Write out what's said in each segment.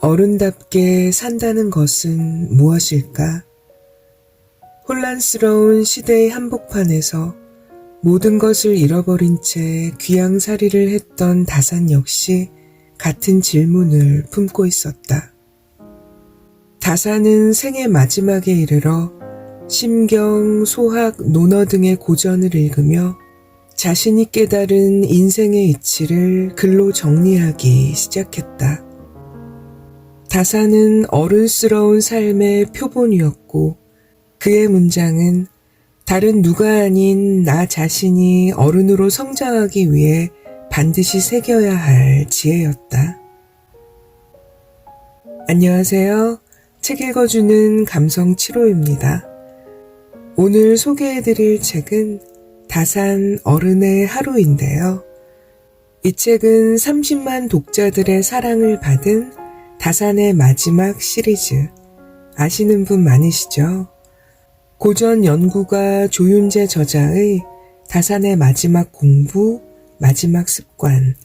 어른답게 산다는 것은 무엇일까? 혼란스러운 시대의 한복판에서 모든 것을 잃어버린 채 귀양살이를 했던 다산 역시 같은 질문을 품고 있었다. 다산은 생의 마지막에 이르러 심경, 소학, 논어 등의 고전을 읽으며 자신이 깨달은 인생의 이치를 글로 정리하기 시작했다. 다산은 어른스러운 삶의 표본이었고 그의 문장은 다른 누가 아닌 나 자신이 어른으로 성장하기 위해 반드시 새겨야 할 지혜였다. 안녕하세요. 책 읽어주는 감성 7호입니다. 오늘 소개해드릴 책은 다산 어른의 하루인데요. 이 책은 30만 독자들의 사랑을 받은 다산의 마지막 시리즈. 아시는 분 많으시죠? 고전 연구가 조윤재 저자의 다산의 마지막 공부, 마지막 습관,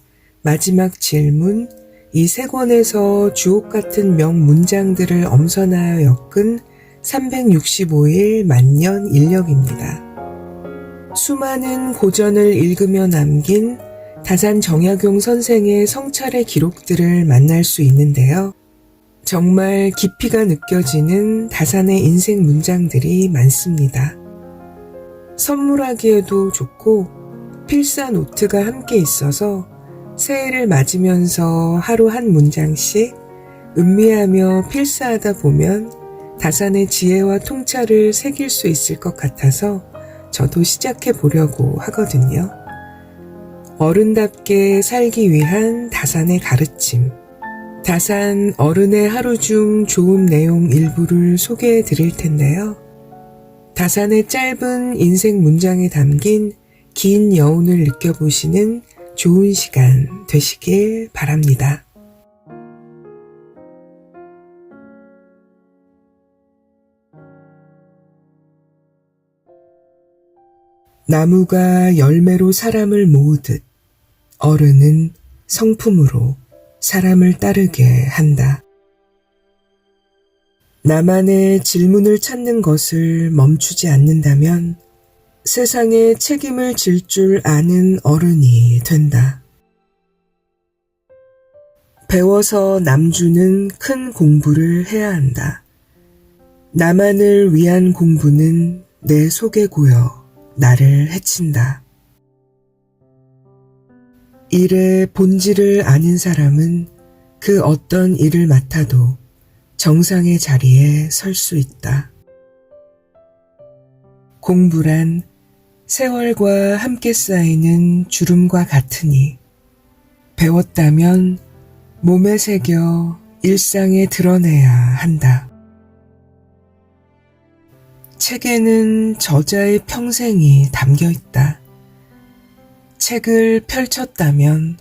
마지막 질문, 이 세 권에서 주옥 같은 명문장들을 엄선하여 엮은 365일 만년 인력입니다. 수많은 고전을 읽으며 남긴 다산 정약용 선생의 성찰의 기록들을 만날 수 있는데요. 정말 깊이가 느껴지는 다산의 인생 문장들이 많습니다. 선물하기에도 좋고 필사 노트가 함께 있어서 새해를 맞으면서 하루 한 문장씩 음미하며 필사하다 보면 다산의 지혜와 통찰을 새길 수 있을 것 같아서 저도 시작해 보려고 하거든요. 어른답게 살기 위한 다산의 가르침. 다산 어른의 하루 중 좋은 내용 일부를 소개해 드릴 텐데요. 다산의 짧은 인생 문장에 담긴 긴 여운을 느껴보시는 좋은 시간 되시길 바랍니다. 나무가 열매로 사람을 모으듯 어른은 성품으로 사람을 따르게 한다. 나만의 질문을 찾는 것을 멈추지 않는다면 세상에 책임을 질 줄 아는 어른이 된다. 배워서 남주는 큰 공부를 해야 한다. 나만을 위한 공부는 내 속에 고여 나를 해친다. 일의 본질을 아는 사람은 그 어떤 일을 맡아도 정상의 자리에 설 수 있다. 공부란 세월과 함께 쌓이는 주름과 같으니 배웠다면 몸에 새겨 일상에 드러내야 한다. 책에는 저자의 평생이 담겨 있다. 책을 펼쳤다면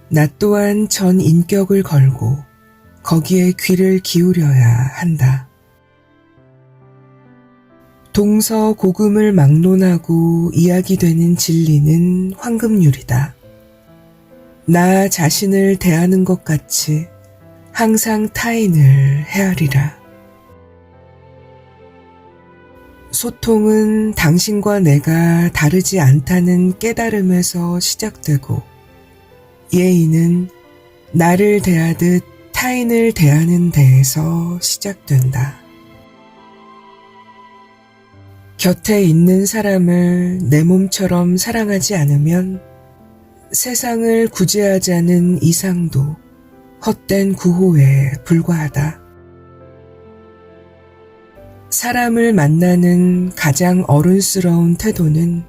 나 또한 전 인격을 걸고 거기에 귀를 기울여야 한다. 동서고금을 막론하고 이야기되는 진리는 황금률이다. 나 자신을 대하는 것 같이 항상 타인을 헤아리라. 소통은 당신과 내가 다르지 않다는 깨달음에서 시작되고 예의는 나를 대하듯 타인을 대하는 데에서 시작된다. 곁에 있는 사람을 내 몸처럼 사랑하지 않으면 세상을 구제하자는 이상도 헛된 구호에 불과하다. 사람을 만나는 가장 어른스러운 태도는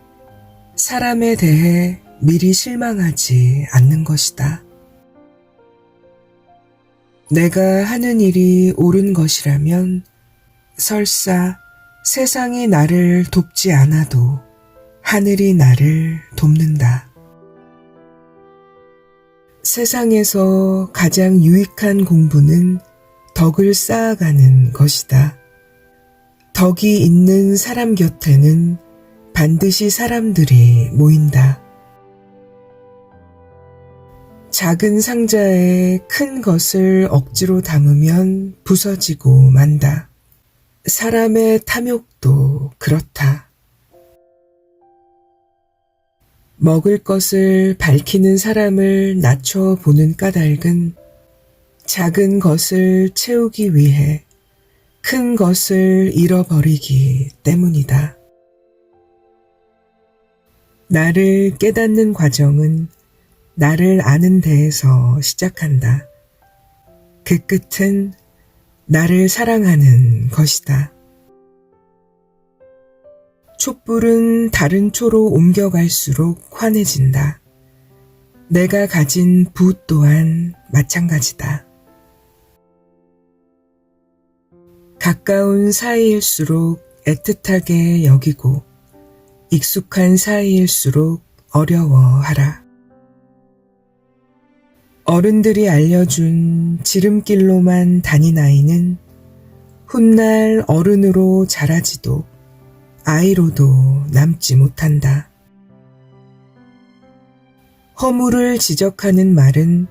사람에 대해 미리 실망하지 않는 것이다. 내가 하는 일이 옳은 것이라면 설사 세상이 나를 돕지 않아도 하늘이 나를 돕는다. 세상에서 가장 유익한 공부는 덕을 쌓아가는 것이다. 덕이 있는 사람 곁에는 반드시 사람들이 모인다. 작은 상자에 큰 것을 억지로 담으면 부서지고 만다. 사람의 탐욕도 그렇다. 먹을 것을 밝히는 사람을 낮춰보는 까닭은 작은 것을 채우기 위해 큰 것을 잃어버리기 때문이다. 나를 깨닫는 과정은 나를 아는 데에서 시작한다. 그 끝은 나를 사랑하는 것이다. 촛불은 다른 초로 옮겨갈수록 환해진다. 내가 가진 부 또한 마찬가지다. 가까운 사이일수록 애틋하게 여기고 익숙한 사이일수록 어려워하라. 어른들이 알려준 지름길로만 다닌 아이는 훗날 어른으로 자라지도 아이로도 남지 못한다. 허물을 지적하는 말은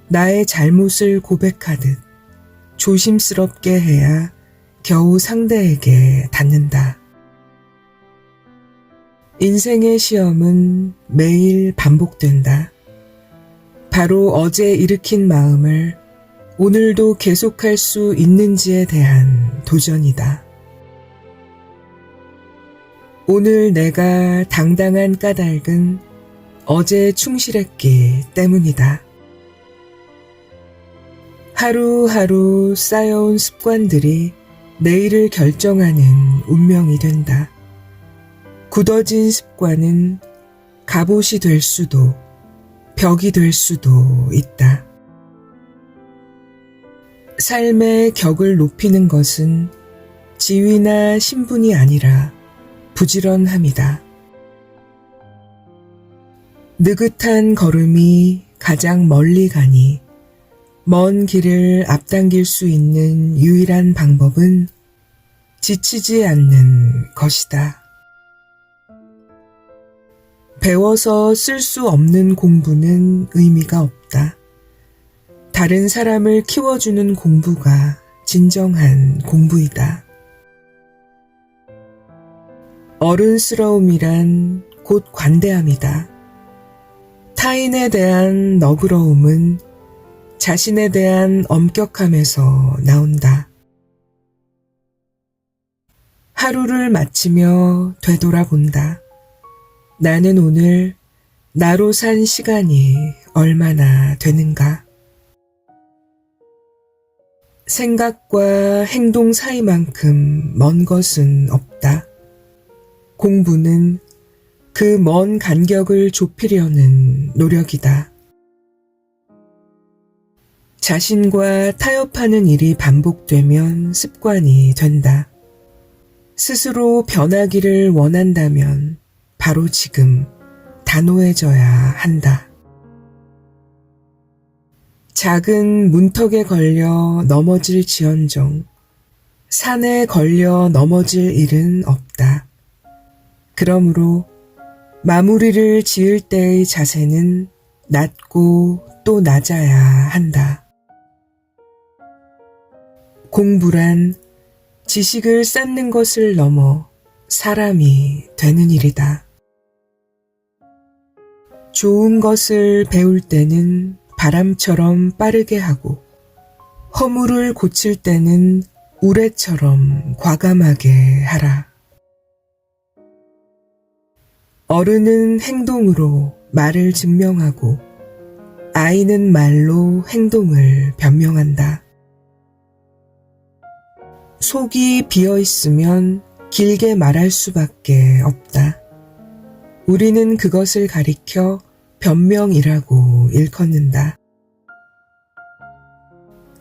나의 잘못을 고백하듯 조심스럽게 해야 겨우 상대에게 닿는다. 인생의 시험은 매일 반복된다. 바로 어제 일으킨 마음을 오늘도 계속할 수 있는지에 대한 도전이다. 오늘 내가 당당한 까닭은 어제 충실했기 때문이다. 하루하루 쌓여온 습관들이 내일을 결정하는 운명이 된다. 굳어진 습관은 갑옷이 될 수도 벽이 될 수도 있다. 삶의 격을 높이는 것은 지위나 신분이 아니라 부지런함이다. 느긋한 걸음이 가장 멀리 가니 먼 길을 앞당길 수 있는 유일한 방법은 지치지 않는 것이다. 배워서 쓸 수 없는 공부는 의미가 없다. 다른 사람을 키워주는 공부가 진정한 공부이다. 어른스러움이란 곧 관대함이다. 타인에 대한 너그러움은 자신에 대한 엄격함에서 나온다. 하루를 마치며 되돌아본다. 나는 오늘 나로 산 시간이 얼마나 되는가? 생각과 행동 사이만큼 먼 것은 없다. 공부는 그 먼 간격을 좁히려는 노력이다. 자신과 타협하는 일이 반복되면 습관이 된다. 스스로 변하기를 원한다면 바로 지금 단호해져야 한다. 작은 문턱에 걸려 넘어질 지언정 산에 걸려 넘어질 일은 없다. 그러므로 마무리를 지을 때의 자세는 낮고 또 낮아야 한다. 공부란 지식을 쌓는 것을 넘어 사람이 되는 일이다. 좋은 것을 배울 때는 바람처럼 빠르게 하고 허물을 고칠 때는 우레처럼 과감하게 하라. 어른은 행동으로 말을 증명하고 아이는 말로 행동을 변명한다. 속이 비어 있으면 길게 말할 수밖에 없다. 우리는 그것을 가리켜 변명이라고 일컫는다.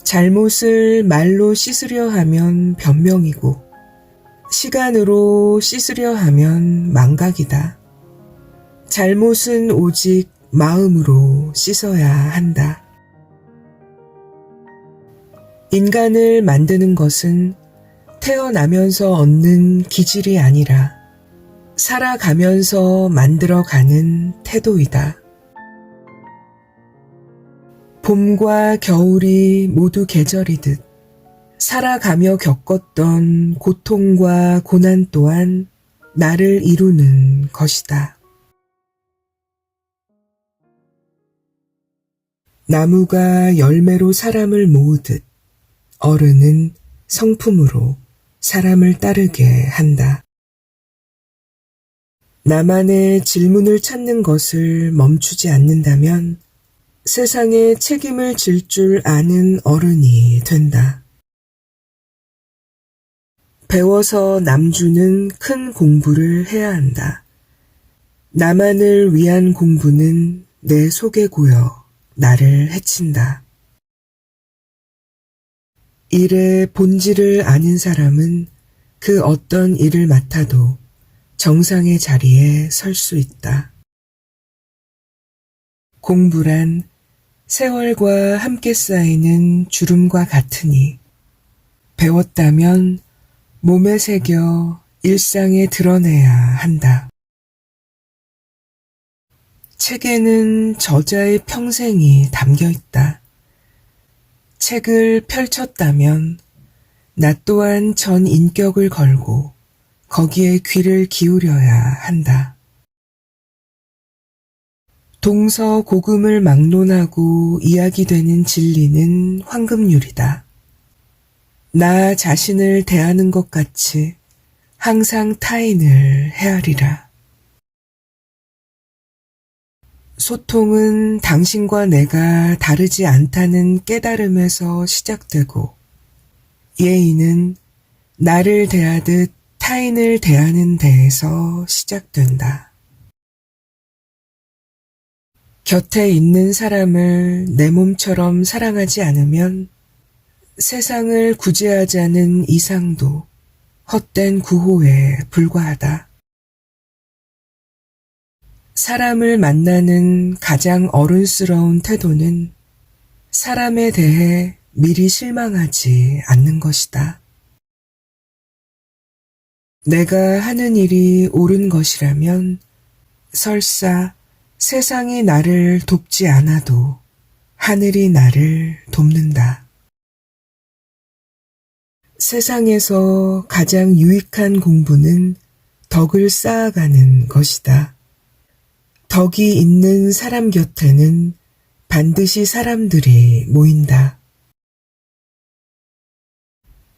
잘못을 말로 씻으려 하면 변명이고 시간으로 씻으려 하면 망각이다. 잘못은 오직 마음으로 씻어야 한다. 인간을 만드는 것은 태어나면서 얻는 기질이 아니라 살아가면서 만들어가는 태도이다. 봄과 겨울이 모두 계절이듯 살아가며 겪었던 고통과 고난 또한 나를 이루는 것이다. 나무가 열매로 사람을 모으듯 어른은 성품으로 사람을 따르게 한다. 나만의 질문을 찾는 것을 멈추지 않는다면 세상에 책임을 질 줄 아는 어른이 된다. 배워서 남주는 큰 공부를 해야 한다. 나만을 위한 공부는 내 속에 고여 나를 해친다. 일의 본질을 아는 사람은 그 어떤 일을 맡아도 정상의 자리에 설 수 있다. 공부란 세월과 함께 쌓이는 주름과 같으니 배웠다면 몸에 새겨 일상에 드러내야 한다. 책에는 저자의 평생이 담겨 있다. 책을 펼쳤다면 나 또한 전 인격을 걸고 거기에 귀를 기울여야 한다. 동서고금을 막론하고 이야기되는 진리는 황금률이다. 나 자신을 대하는 것 같이 항상 타인을 헤아리라. 소통은 당신과 내가 다르지 않다는 깨달음에서 시작되고 예의는 나를 대하듯 타인을 대하는 데에서 시작된다. 곁에 있는 사람을 내 몸처럼 사랑하지 않으면 세상을 구제하자는 이상도 헛된 구호에 불과하다. 사람을 만나는 가장 어른스러운 태도는 사람에 대해 미리 실망하지 않는 것이다. 내가 하는 일이 옳은 것이라면 설사 세상이 나를 돕지 않아도 하늘이 나를 돕는다. 세상에서 가장 유익한 공부는 덕을 쌓아가는 것이다. 덕이 있는 사람 곁에는 반드시 사람들이 모인다.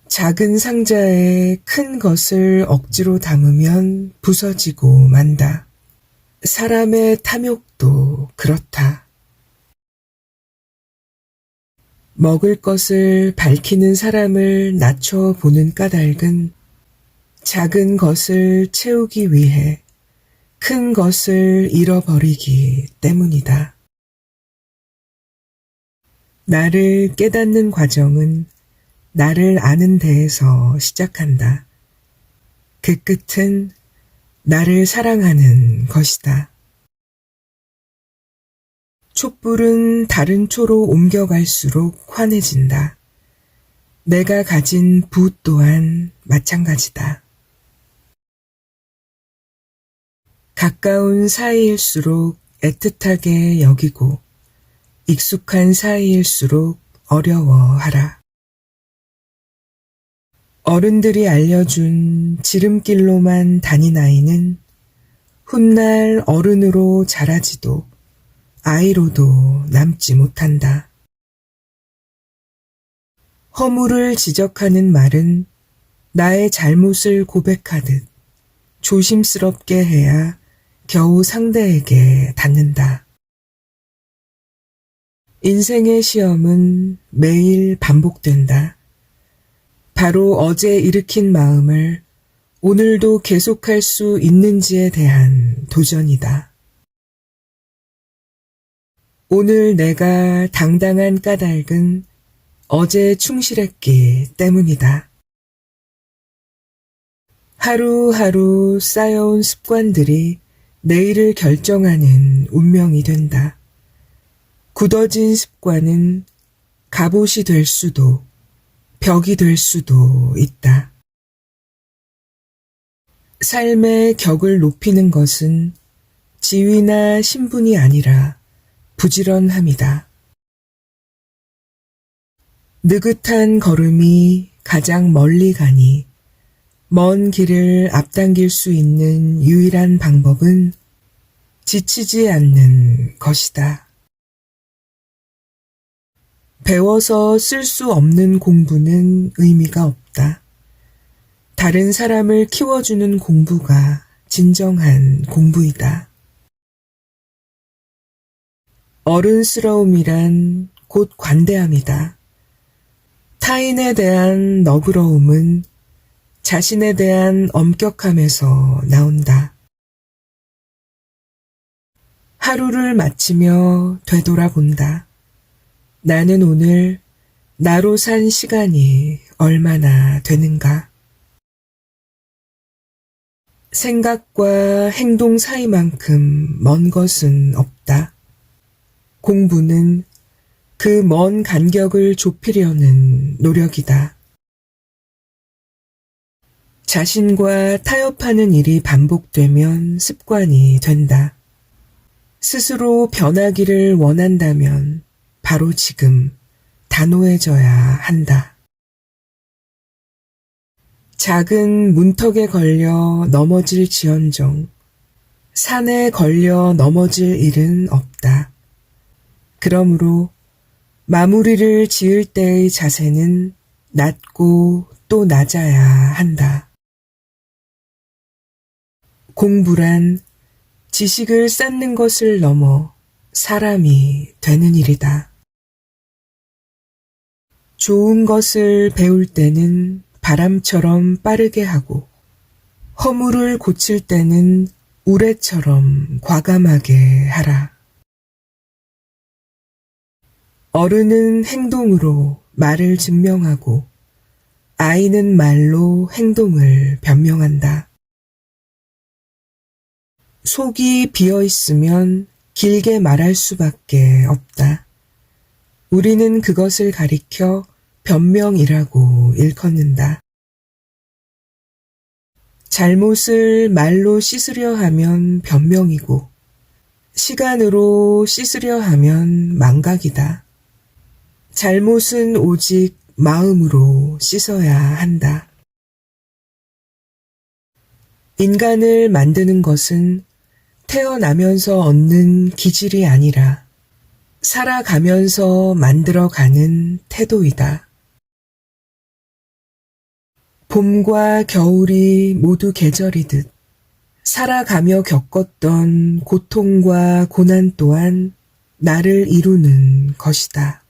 작은 상자에 큰 것을 억지로 담으면 부서지고 만다. 사람의 탐욕도 그렇다. 먹을 것을 밝히는 사람을 낮춰보는 까닭은 작은 것을 채우기 위해 큰 것을 잃어버리기 때문이다. 나를 깨닫는 과정은 나를 아는 데에서 시작한다. 그 끝은 나를 사랑하는 것이다. 촛불은 다른 초로 옮겨갈수록 환해진다. 내가 가진 부 또한 마찬가지다. 가까운 사이일수록 애틋하게 여기고 익숙한 사이일수록 어려워하라. 어른들이 알려준 지름길로만 다닌 아이는 훗날 어른으로 자라지도 아이로도 남지 못한다. 허물을 지적하는 말은 나의 잘못을 고백하듯 조심스럽게 해야 겨우 상대에게 닿는다. 인생의 시험은 매일 반복된다. 바로 어제 일으킨 마음을 오늘도 계속할 수 있는지에 대한 도전이다. 오늘 내가 당당한 까닭은 어제 충실했기 때문이다. 하루하루 쌓여온 습관들이 내일을 결정하는 운명이 된다. 굳어진 습관은 갑옷이 될 수도 벽이 될 수도 있다. 삶의 격을 높이는 것은 지위나 신분이 아니라 부지런함이다. 느긋한 걸음이 가장 멀리 가니 먼 길을 앞당길 수 있는 유일한 방법은 지치지 않는 것이다. 배워서 쓸 수 없는 공부는 의미가 없다. 다른 사람을 키워주는 공부가 진정한 공부이다. 어른스러움이란 곧 관대함이다. 타인에 대한 너그러움은 자신에 대한 엄격함에서 나온다. 하루를 마치며 되돌아본다. 나는 오늘 나로 산 시간이 얼마나 되는가? 생각과 행동 사이만큼 먼 것은 없다. 공부는 그 먼 간격을 좁히려는 노력이다. 자신과 타협하는 일이 반복되면 습관이 된다. 스스로 변하기를 원한다면 바로 지금 단호해져야 한다. 작은 문턱에 걸려 넘어질 지언정 산에 걸려 넘어질 일은 없다. 그러므로 마무리를 지을 때의 자세는 낮고 또 낮아야 한다. 공부란 지식을 쌓는 것을 넘어 사람이 되는 일이다. 좋은 것을 배울 때는 바람처럼 빠르게 하고 허물을 고칠 때는 우레처럼 과감하게 하라. 어른은 행동으로 말을 증명하고 아이는 말로 행동을 변명한다. 속이 비어 있으면 길게 말할 수밖에 없다. 우리는 그것을 가리켜 변명이라고 일컫는다. 잘못을 말로 씻으려 하면 변명이고 시간으로 씻으려 하면 망각이다. 잘못은 오직 마음으로 씻어야 한다. 인간을 만드는 것은 태어나면서 얻는 기질이 아니라 살아가면서 만들어가는 태도이다. 봄과 겨울이 모두 계절이듯 살아가며 겪었던 고통과 고난 또한 나를 이루는 것이다.